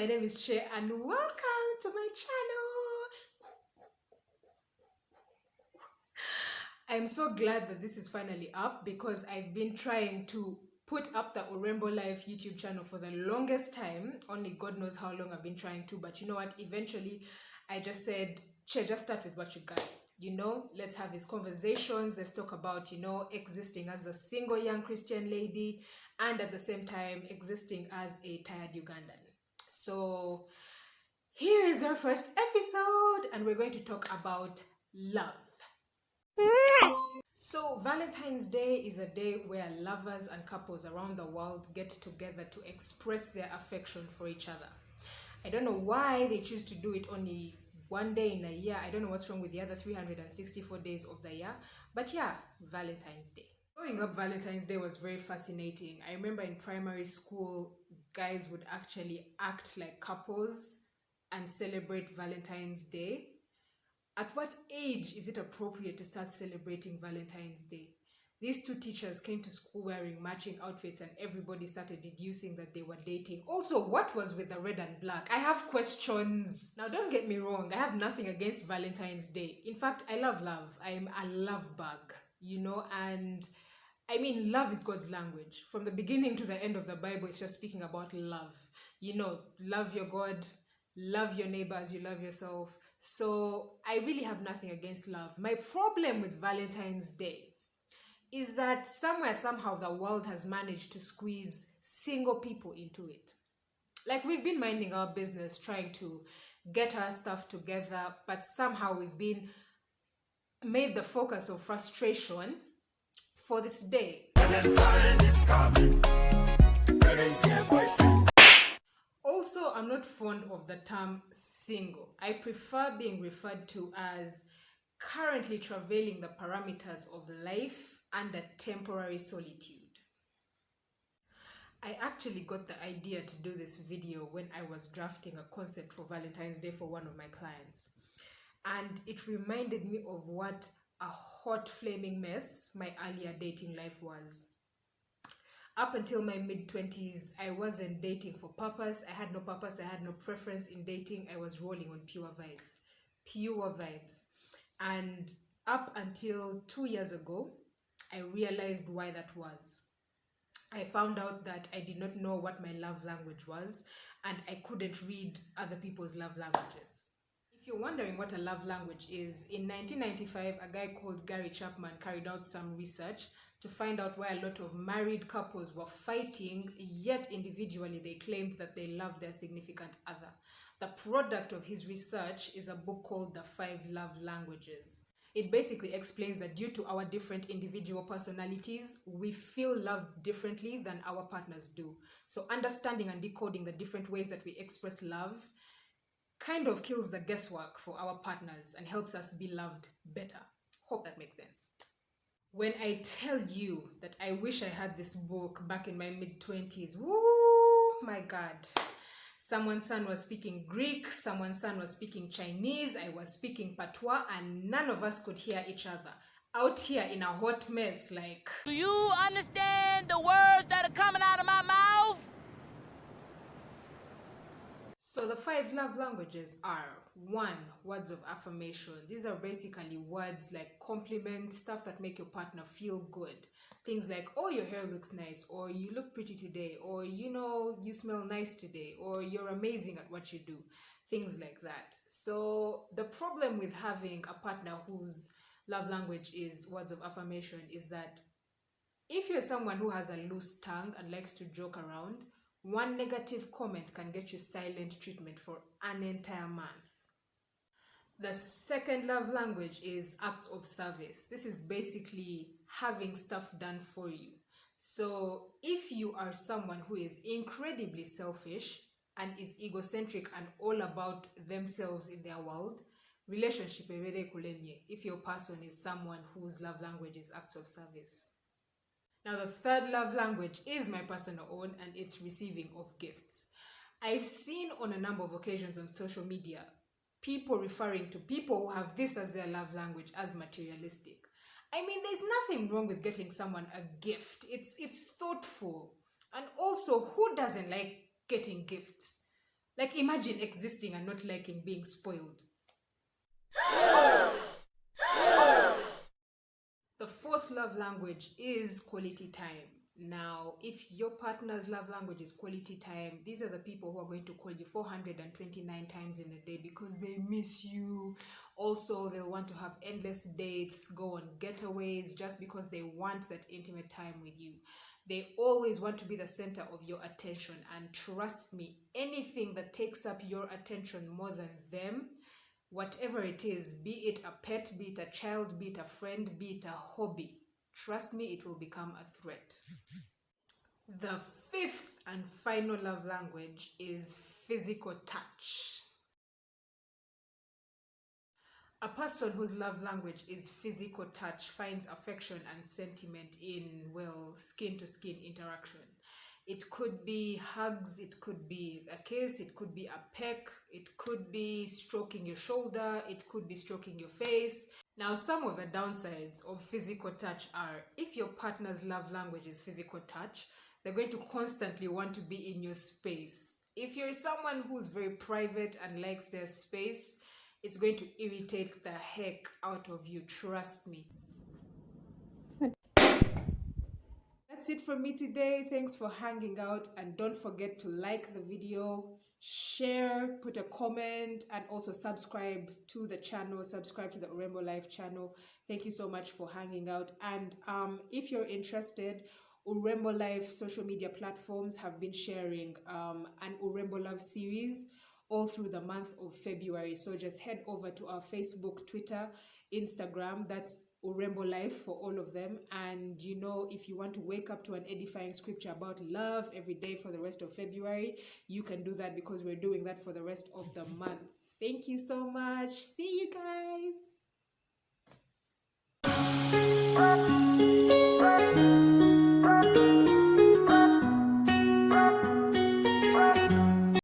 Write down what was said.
my name is Che and welcome to my channel. I'm so glad that this is finally up because I've been trying to put up the Urembo Life YouTube channel for the longest time. Only God knows how long I've been trying to, but you know what? Eventually, I just said, Che, just start with what you got. Let's have these conversations. Let's talk about, existing as a single young Christian lady and at the same time existing as a tired Ugandan. So here is our first episode and we're going to talk about love. So Valentine's Day is a day where lovers and couples around the world get together to express their affection for each other. I don't know why they choose to do it only one day in a year. I don't know what's wrong with the other 364 days of the year. But yeah, Valentine's Day. Growing up, Valentine's Day was very fascinating. I remember in primary school, guys would actually act like couples and celebrate Valentine's Day. At what age is it appropriate to start celebrating Valentine's Day? These two teachers came to school wearing matching outfits and everybody started deducing that they were dating. Also, what was with the red and black? I have questions. Now, don't get me wrong. I have nothing against Valentine's Day. In fact, I love love. I'm a love bug, and I mean, love is God's language. From the beginning to the end of the Bible, it's just speaking about love. Love your God, love your neighbor as you love yourself. So I really have nothing against love. My problem with Valentine's Day is that somehow, the world has managed to squeeze single people into it. Like, we've been minding our business, trying to get our stuff together, but somehow we've been made the focus of frustration for this day. Valentine is coming. Where is your boyfriend? Also, I'm not fond of the term single. I prefer being referred to as currently travailing the parameters of life under temporary solitude. I actually got the idea to do this video when I was drafting a concept for Valentine's Day for one of my clients. And it reminded me of what a hot flaming mess my earlier dating life was. Up until my mid-20s, I wasn't dating for purpose. I had no purpose. I had no preference in dating. I was rolling on pure vibes. Pure vibes. And up until 2 years ago, I realized why that was. I found out that I did not know what my love language was, and I couldn't read other people's love languages. If you're wondering what a love language is, in 1995, a guy called Gary Chapman carried out some research to find out why a lot of married couples were fighting, yet individually they claimed that they loved their significant other. The product of his research is a book called The 5 Love Languages. It basically explains that due to our different individual personalities, we feel loved differently than our partners do. So understanding and decoding the different ways that we express love kind of kills the guesswork for our partners and helps us be loved better. Hope that makes sense. When I tell you that I wish I had this book back in my mid-20s, woo, my God. Someone's son was speaking Greek, someone's son was speaking Chinese, I was speaking Patois, and none of us could hear each other. Out here in a hot mess, like... Do you understand the words that are coming out of my mouth? So the 5 love languages are: 1, words of affirmation. These are basically words like compliments, stuff that make your partner feel good. Things like, oh, your hair looks nice, or you look pretty today, or you smell nice today, or you're amazing at what you do. Things like that. So the problem with having a partner whose love language is words of affirmation is that if you're someone who has a loose tongue and likes to joke around, one negative comment can get you silent treatment for an entire month. The second love language is acts of service. This is basically having stuff done for you. So if you are someone who is incredibly selfish and is egocentric and all about themselves in their world, relationship if your person is someone whose love language is acts of service. Now, the third love language is my personal own, and it's receiving of gifts. I've seen on a number of occasions on social media people referring to people who have this as their love language as materialistic. I mean, there's nothing wrong with getting someone a gift. It's thoughtful. And also, who doesn't like getting gifts? Like, imagine existing and not liking being spoiled. The fourth love language is quality time. Now, if your partner's love language is quality time, these are the people who are going to call you 429 times in a day because they miss you. Also, they'll want to have endless dates, go on getaways just because they want that intimate time with you. They always want to be the center of your attention. And trust me, anything that takes up your attention more than them, whatever it is, be it a pet, be it a child, be it a friend, be it a hobby, trust me, it will become a threat. The fifth and final love language is physical touch. A person whose love language is physical touch finds affection and sentiment in, well, skin to skin interaction. It could be hugs, it could be a kiss, it could be a peck, it could be stroking your shoulder, it could be stroking your face. Now, some of the downsides of physical touch are if your partner's love language is physical touch, they're going to constantly want to be in your space. If you're someone who's very private and likes their space, it's going to irritate the heck out of you, trust me. That's it from me today. Thanks for hanging out, and don't forget to like the video, share, put a comment, and also subscribe to the channel, subscribe to the Urembo Life channel. Thank you so much for hanging out. And if you're interested, Urembo Life social media platforms have been sharing an Urembo Love series all through the month of February. So just head over to our Facebook, Twitter, Instagram. That's Urembo Life for all of them. And if you want to wake up to an edifying scripture about love every day for the rest of February, you can do that because we're doing that for the rest of the month. Thank you so much. See you guys.